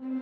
Mira,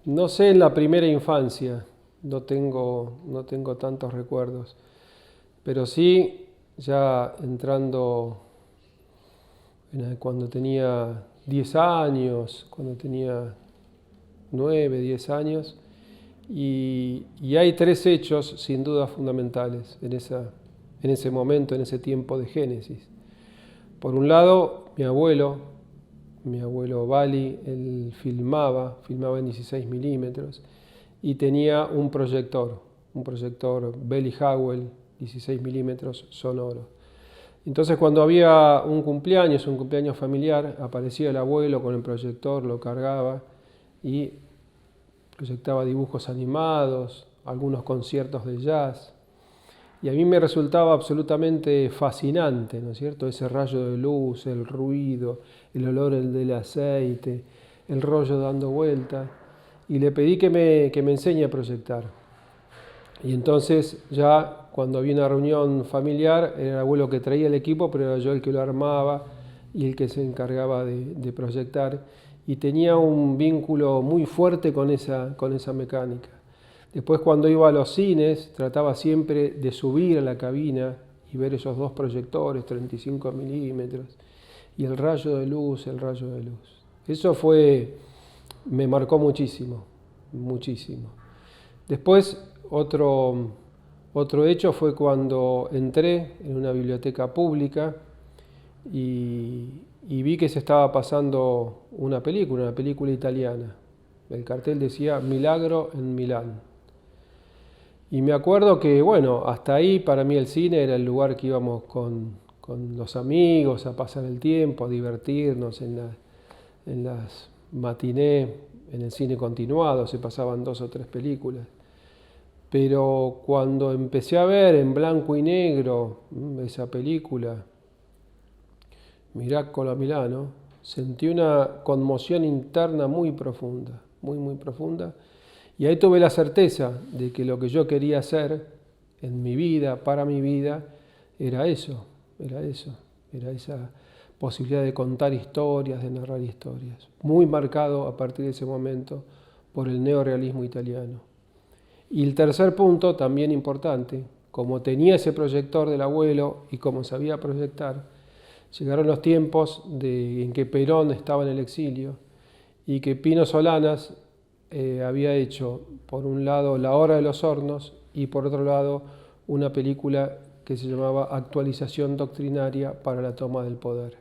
no sé en la primera infancia, no tengo tantos recuerdos, pero sí ya entrando cuando tenía 10 años, cuando tenía 9, 10 años, y hay tres hechos sin duda fundamentales en ese momento, en ese tiempo de Génesis. Por un lado, mi abuelo Bali, él filmaba en 16 milímetros y tenía un proyector Belly Howell 16 milímetros sonoro. Entonces cuando había un cumpleaños familiar, aparecía el abuelo con el proyector, lo cargaba y proyectaba dibujos animados, algunos conciertos de jazz. Y a mí me resultaba absolutamente fascinante, ¿no es cierto? Ese rayo de luz, el ruido, el olor del aceite, el rollo dando vuelta. Y le pedí que me enseñe a proyectar. Y entonces ya cuando había una reunión familiar, era el abuelo que traía el equipo, pero era yo el que lo armaba y el que se encargaba de proyectar. Y tenía un vínculo muy fuerte con esa mecánica. Después cuando iba a los cines trataba siempre de subir a la cabina y ver esos dos proyectores, 35 milímetros, y el rayo de luz. Eso me marcó muchísimo, muchísimo. Después otro hecho fue cuando entré en una biblioteca pública y vi que se estaba pasando una película italiana. El cartel decía Milagro en Milán. Y me acuerdo que, bueno, hasta ahí para mí el cine era el lugar que íbamos con los amigos a pasar el tiempo, a divertirnos en las matinés, en el cine continuado, se pasaban 2 o 3 películas. Pero cuando empecé a ver en blanco y negro esa película, Miracolo a Milano, sentí una conmoción interna muy profunda, muy profunda. Y ahí tuve la certeza de que lo que yo quería hacer en mi vida, para mi vida, era esa posibilidad de contar historias, de narrar historias. Muy marcado a partir de ese momento por el neorrealismo italiano. Y el tercer punto, también importante, como tenía ese proyector del abuelo y como sabía proyectar, llegaron los tiempos en que Perón estaba en el exilio y que Pino Solanas había hecho, por un lado, La Hora de los Hornos y por otro lado, una película que se llamaba Actualización Doctrinaria para la Toma del Poder.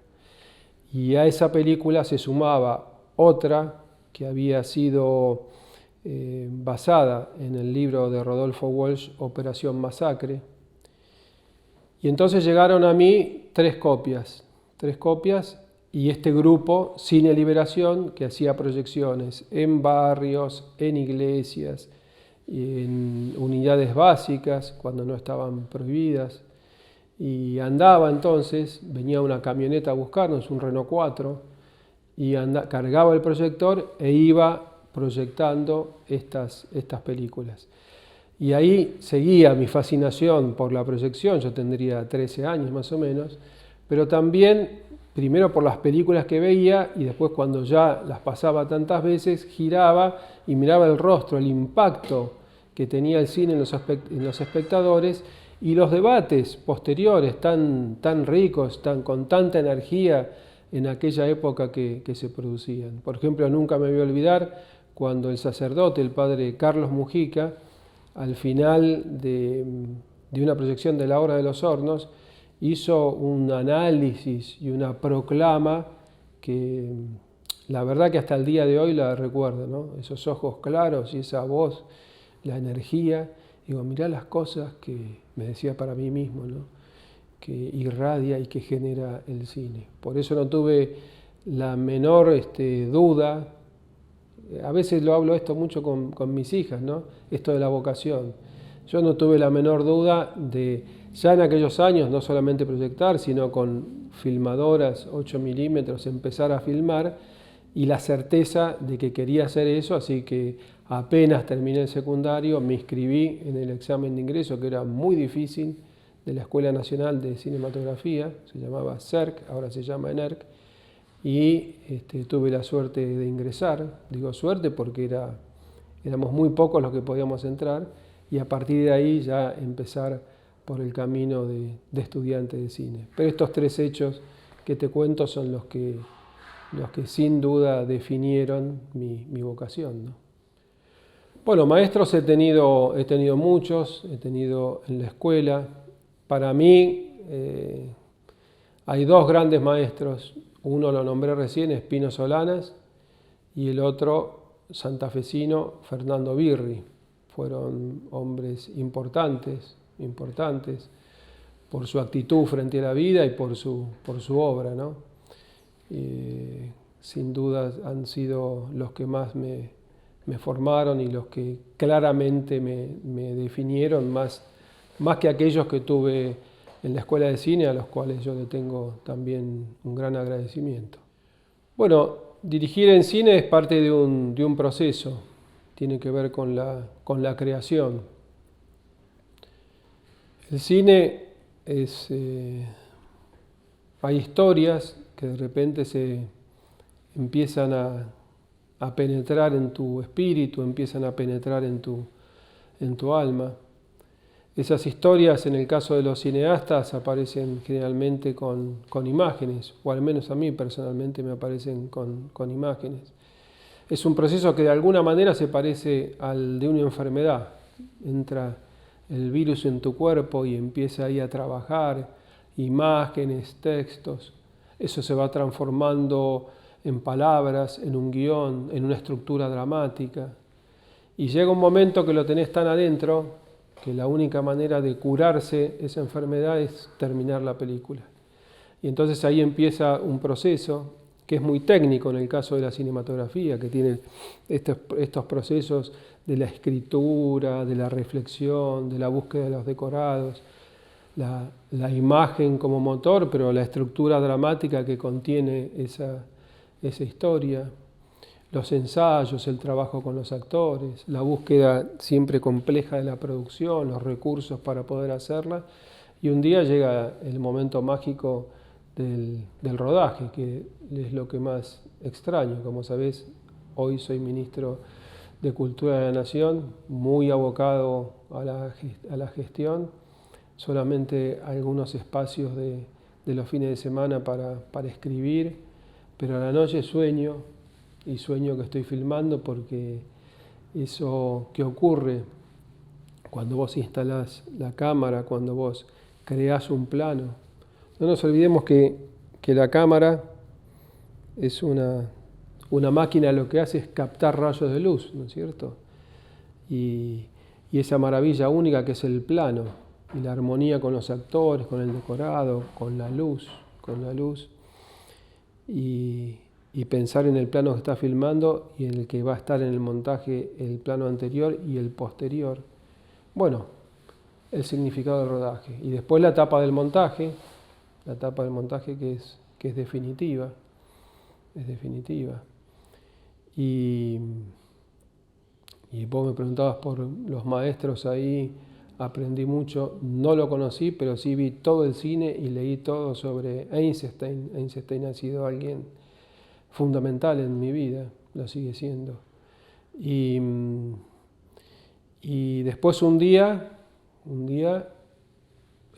Y a esa película se sumaba otra que había sido basada en el libro de Rodolfo Walsh, Operación Masacre. Y entonces llegaron a mí 3 copias, y este grupo, Cine Liberación, que hacía proyecciones en barrios, en iglesias, en unidades básicas, cuando no estaban prohibidas. Y andaba entonces, venía una camioneta a buscarnos, un Renault 4, y cargaba el proyector e iba proyectando estas películas. Y ahí seguía mi fascinación por la proyección, yo tendría 13 años más o menos, pero también, primero por las películas que veía y después cuando ya las pasaba tantas veces, giraba y miraba el rostro, el impacto que tenía el cine en los espectadores y los debates posteriores tan ricos, con tanta energía en aquella época que se producían. Por ejemplo, nunca me voy a olvidar cuando el sacerdote, el padre Carlos Mujica, al final de una proyección de La Hora de los Hornos, hizo un análisis y una proclama que la verdad que hasta el día de hoy la recuerdo, ¿no? Esos ojos claros y esa voz, la energía. Digo, mirá las cosas que me decía para mí mismo, ¿no? Que irradia y que genera el cine. Por eso no tuve la menor duda. A veces lo hablo esto mucho con mis hijas, ¿no? Esto de la vocación. Yo no tuve la menor duda de Ya en aquellos años, no solamente proyectar, sino con filmadoras 8 milímetros, empezar a filmar, y la certeza de que quería hacer eso, así que apenas terminé el secundario, me inscribí en el examen de ingreso, que era muy difícil, de la Escuela Nacional de Cinematografía, se llamaba CERC, ahora se llama ENERC, y tuve la suerte de ingresar. Digo suerte porque éramos muy pocos los que podíamos entrar, y a partir de ahí ya empezar por el camino de estudiante de cine. Pero estos 3 hechos que te cuento son los que sin duda definieron mi vocación, ¿no? Bueno, maestros he tenido muchos, he tenido en la escuela. Para mí hay 2 grandes maestros. Uno lo nombré recién, Espino Solanas, y el otro santafesino, Fernando Birri. Fueron hombres importantes por su actitud frente a la vida y por su obra, ¿no? Sin duda han sido los que más me formaron y los que claramente me definieron más que aquellos que tuve en la escuela de cine, a los cuales yo le tengo también un gran agradecimiento. Bueno, dirigir en cine es parte de un proceso, tiene que ver con la creación. El cine hay historias que de repente se empiezan a penetrar en tu espíritu, empiezan a penetrar en tu alma. Esas historias, en el caso de los cineastas, aparecen generalmente con imágenes, o al menos a mí personalmente me aparecen con imágenes. Es un proceso que de alguna manera se parece al de una enfermedad. Entra el virus en tu cuerpo y empieza ahí a trabajar, imágenes, textos. Eso se va transformando en palabras, en un guión, en una estructura dramática. Y llega un momento que lo tenés tan adentro que la única manera de curarse esa enfermedad es terminar la película. Y entonces ahí empieza un proceso que es muy técnico en el caso de la cinematografía, que tiene estos procesos de la escritura, de la reflexión, de la búsqueda de los decorados, la imagen como motor, pero la estructura dramática que contiene esa historia, los ensayos, el trabajo con los actores, la búsqueda siempre compleja de la producción, los recursos para poder hacerla, y un día llega el momento mágico del rodaje, que es lo que más extraño. Como sabés, hoy soy ministro de Cultura de la Nación, muy abocado a la gestión, solamente algunos espacios de los fines de semana para escribir, pero a la noche sueño que estoy filmando, porque eso que ocurre cuando vos instalás la cámara, cuando vos creás un plano. No nos olvidemos que la cámara es una máquina, lo que hace es captar rayos de luz, ¿no es cierto? Y esa maravilla única que es el plano, y la armonía con los actores, con el decorado, con la luz, y pensar en el plano que está filmando y en el que va a estar en el montaje, el plano anterior y el posterior. Bueno, el significado del rodaje. Y después la etapa del montaje que es definitiva. Y vos me preguntabas por los maestros ahí, aprendí mucho, no lo conocí, pero sí vi todo el cine y leí todo sobre Eisenstein. Eisenstein ha sido alguien fundamental en mi vida, lo sigue siendo. Y después un día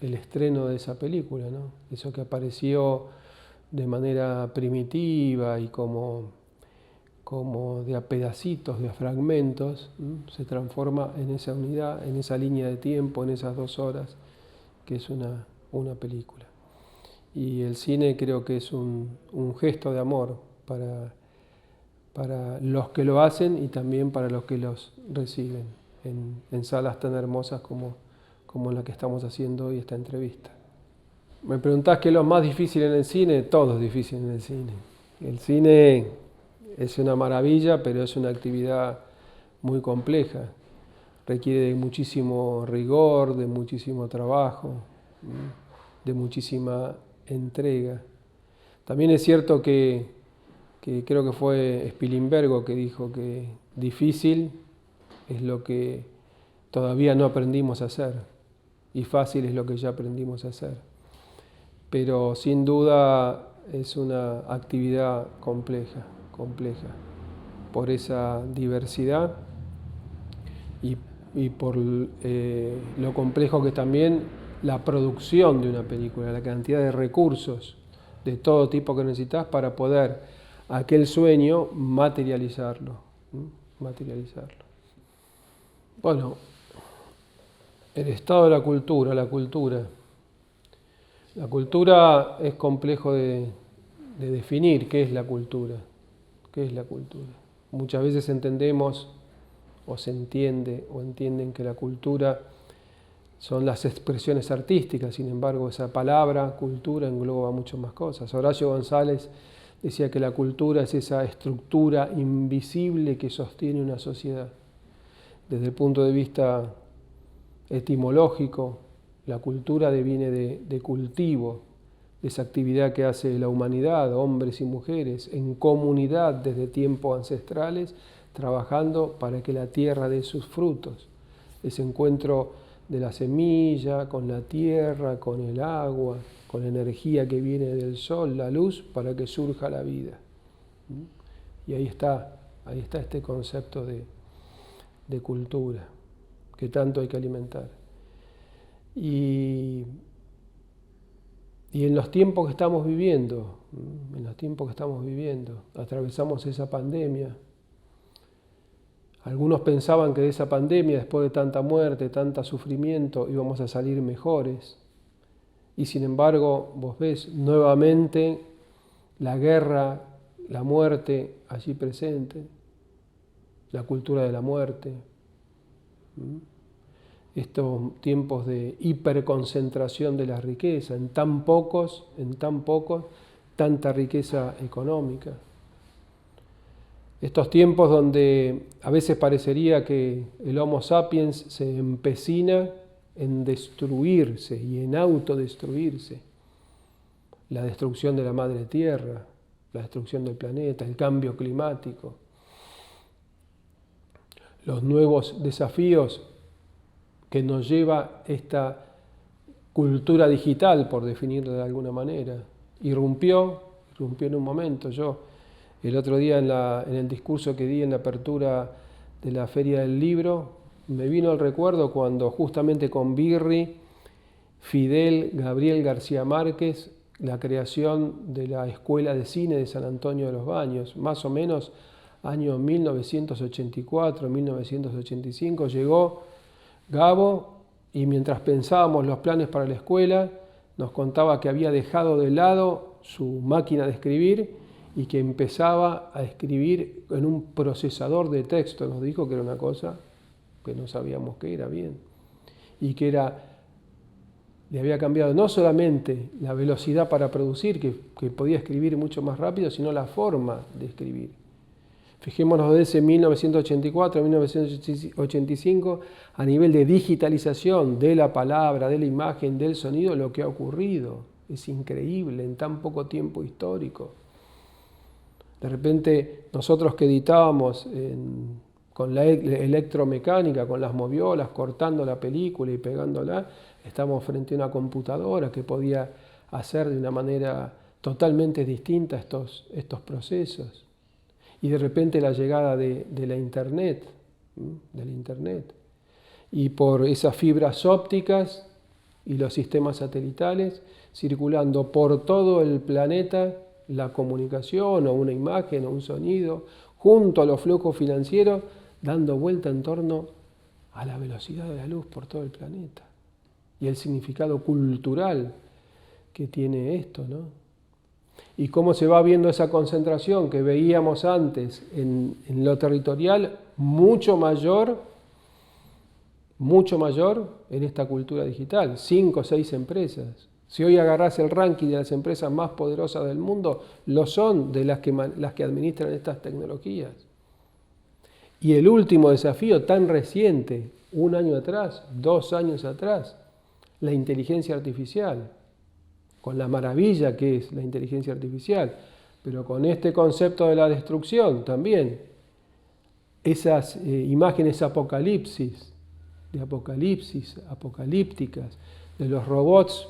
el estreno de esa película, ¿no? Eso que apareció de manera primitiva y como de a pedacitos, de a fragmentos, se transforma en esa unidad, en esa línea de tiempo, en esas 2 horas, que es una película. Y el cine creo que es un gesto de amor para los que lo hacen y también para los que los reciben en salas tan hermosas como la que estamos haciendo hoy, esta entrevista. Me preguntás qué es lo más difícil en el cine. Todo es difícil en el cine. El cine es una maravilla, pero es una actividad muy compleja. Requiere de muchísimo rigor, de muchísimo trabajo, de muchísima entrega. También es cierto que creo que fue Spilimbergo que dijo que difícil es lo que todavía no aprendimos a hacer y fácil es lo que ya aprendimos a hacer. Pero sin duda es una actividad compleja, por esa diversidad y por lo complejo que también la producción de una película, la cantidad de recursos de todo tipo que necesitas para poder aquel sueño materializarlo. Bueno, el estado de la cultura, La cultura es complejo de definir qué es la cultura. Muchas veces entendemos o se entiende o entienden que la cultura son las expresiones artísticas, sin embargo esa palabra cultura engloba mucho más cosas. Horacio González decía que la cultura es esa estructura invisible que sostiene una sociedad. Desde el punto de vista etimológico, la cultura deviene de cultivo, de esa actividad que hace la humanidad, hombres y mujeres, en comunidad desde tiempos ancestrales, trabajando para que la tierra dé sus frutos. Ese encuentro de la semilla con la tierra, con el agua, con la energía que viene del sol, la luz, para que surja la vida. Y ahí está este concepto de cultura, que tanto hay que alimentar. Y en los tiempos que estamos viviendo, atravesamos esa pandemia. Algunos pensaban que de esa pandemia, después de tanta muerte, tanto sufrimiento, íbamos a salir mejores. Y sin embargo, vos ves nuevamente la guerra, la muerte allí presente, la cultura de la muerte. Estos tiempos de hiperconcentración de la riqueza, en tan pocos, tanta riqueza económica. Estos tiempos donde a veces parecería que el Homo sapiens se empecina en destruirse y en autodestruirse. La destrucción de la madre tierra, la destrucción del planeta, el cambio climático, los nuevos desafíos que nos lleva esta cultura digital, por definirlo de alguna manera. Irrumpió en un momento. Yo el otro día en el discurso que di en la apertura de la Feria del Libro, me vino el recuerdo cuando justamente con Birri, Fidel, Gabriel García Márquez, la creación de la Escuela de Cine de San Antonio de los Baños, más o menos año 1984, 1985, llegó Gabo y mientras pensábamos los planes para la escuela, nos contaba que había dejado de lado su máquina de escribir y que empezaba a escribir en un procesador de texto. Nos dijo que era una cosa que no sabíamos qué era bien. Y que le había cambiado no solamente la velocidad para producir, que podía escribir mucho más rápido, sino la forma de escribir. Fijémonos desde 1984 a 1985, a nivel de digitalización de la palabra, de la imagen, del sonido, lo que ha ocurrido. Es increíble en tan poco tiempo histórico. De repente nosotros que editábamos con la electromecánica, con las moviolas, cortando la película y pegándola, estamos frente a una computadora que podía hacer de una manera totalmente distinta estos procesos. Y de repente la llegada de la Internet, y por esas fibras ópticas y los sistemas satelitales, circulando por todo el planeta, la comunicación o una imagen o un sonido, junto a los flujos financieros, dando vuelta en torno a la velocidad de la luz por todo el planeta. Y el significado cultural que tiene esto, ¿no? Y cómo se va viendo esa concentración que veíamos antes en lo territorial, mucho mayor en esta cultura digital, 5 o 6 empresas. Si hoy agarrás el ranking de las empresas más poderosas del mundo, lo son de las que administran estas tecnologías. Y el último desafío tan reciente, 1 año atrás, 2 años atrás, la inteligencia artificial, con la maravilla que es la inteligencia artificial, pero con este concepto de la destrucción también. Esas imágenes apocalípticas, de los robots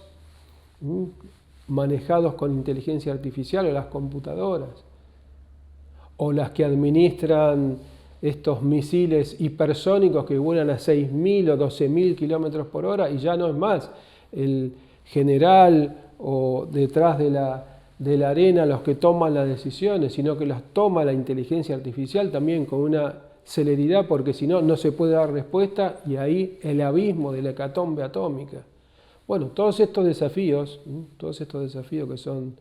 manejados con inteligencia artificial, o las computadoras, o las que administran estos misiles hipersónicos que vuelan a 6.000 o 12.000 kilómetros por hora, y ya no es más el general o detrás de la arena los que toman las decisiones, sino que las toma la inteligencia artificial también con una celeridad, porque si no, no se puede dar respuesta, y ahí el abismo de la hecatombe atómica. Bueno, todos estos desafíos que son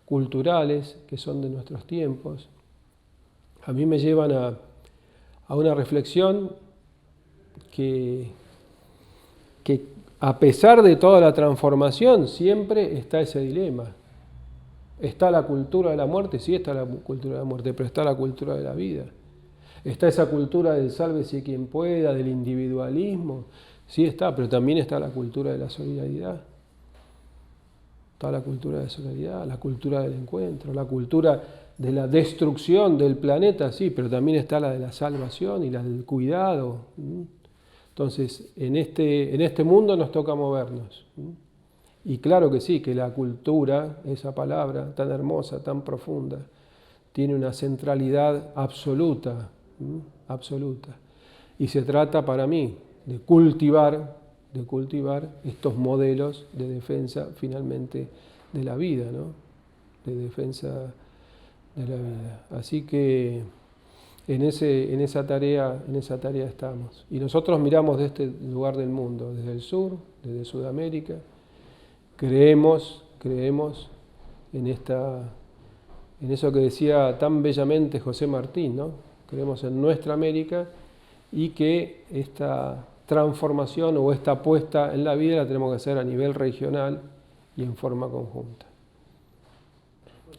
culturales, que son de nuestros tiempos, a mí me llevan a una reflexión que a pesar de toda la transformación, siempre está ese dilema. Está la cultura de la muerte, sí está la cultura de la muerte, pero está la cultura de la vida. Está esa cultura del sálvese quien pueda, del individualismo, sí está, pero también está la cultura de la solidaridad. Está la cultura de la solidaridad, la cultura del encuentro, la cultura de la destrucción del planeta, sí, pero también está la de la salvación y la del cuidado. Entonces, en este mundo nos toca movernos. Y claro que sí, que la cultura, esa palabra tan hermosa, tan profunda, tiene una centralidad absoluta, absoluta. Y se trata para mí de cultivar estos modelos de defensa finalmente de la vida, ¿no? De defensa de la vida. Así que en esa tarea estamos. Y nosotros miramos de este lugar del mundo, desde el sur, desde Sudamérica. Creemos en eso que decía tan bellamente José Martín, ¿no? Creemos en nuestra América, y que esta transformación o esta puesta en la vida la tenemos que hacer a nivel regional y en forma conjunta.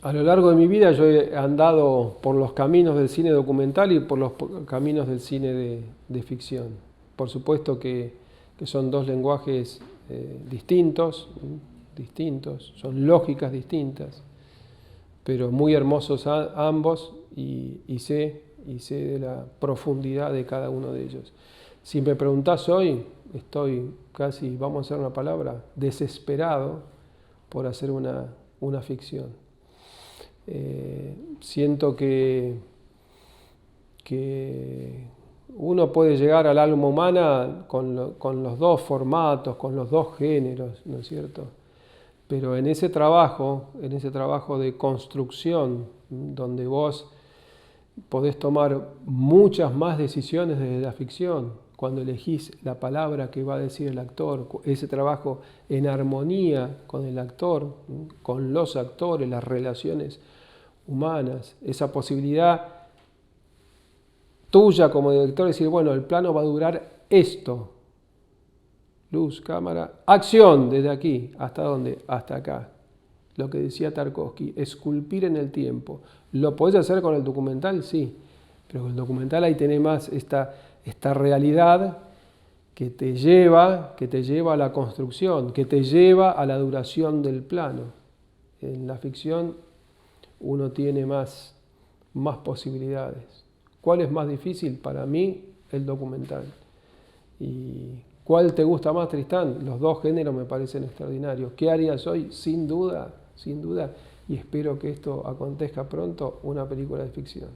A lo largo de mi vida yo he andado por los caminos del cine documental y por los caminos del cine de ficción. Por supuesto que son dos lenguajes distintos, son lógicas distintas, pero muy hermosos ambos, y sé de la profundidad de cada uno de ellos. Si me preguntás hoy, estoy casi, vamos a hacer una palabra, desesperado por hacer una ficción. Siento que uno puede llegar al alma humana con los dos formatos, con los dos géneros, ¿no es cierto? Pero en ese trabajo de construcción, donde vos podés tomar muchas más decisiones desde la ficción, cuando elegís la palabra que va a decir el actor, ese trabajo en armonía con el actor, con los actores, las relaciones humanas, esa posibilidad tuya como director de decir, bueno, el plano va a durar esto, luz, cámara, acción, desde aquí, ¿hasta dónde? Hasta acá. Lo que decía Tarkovsky, esculpir en el tiempo. ¿Lo podés hacer con el documental? Sí, pero con el documental ahí tenés más esta realidad que te lleva a la construcción, que te lleva a la duración del plano. En la ficción uno tiene más posibilidades. ¿Cuál es más difícil? Para mí, el documental. ¿Y cuál te gusta más, Tristán? Los dos géneros me parecen extraordinarios. ¿Qué harías hoy? Sin duda, y espero que esto acontezca pronto, una película de ficción.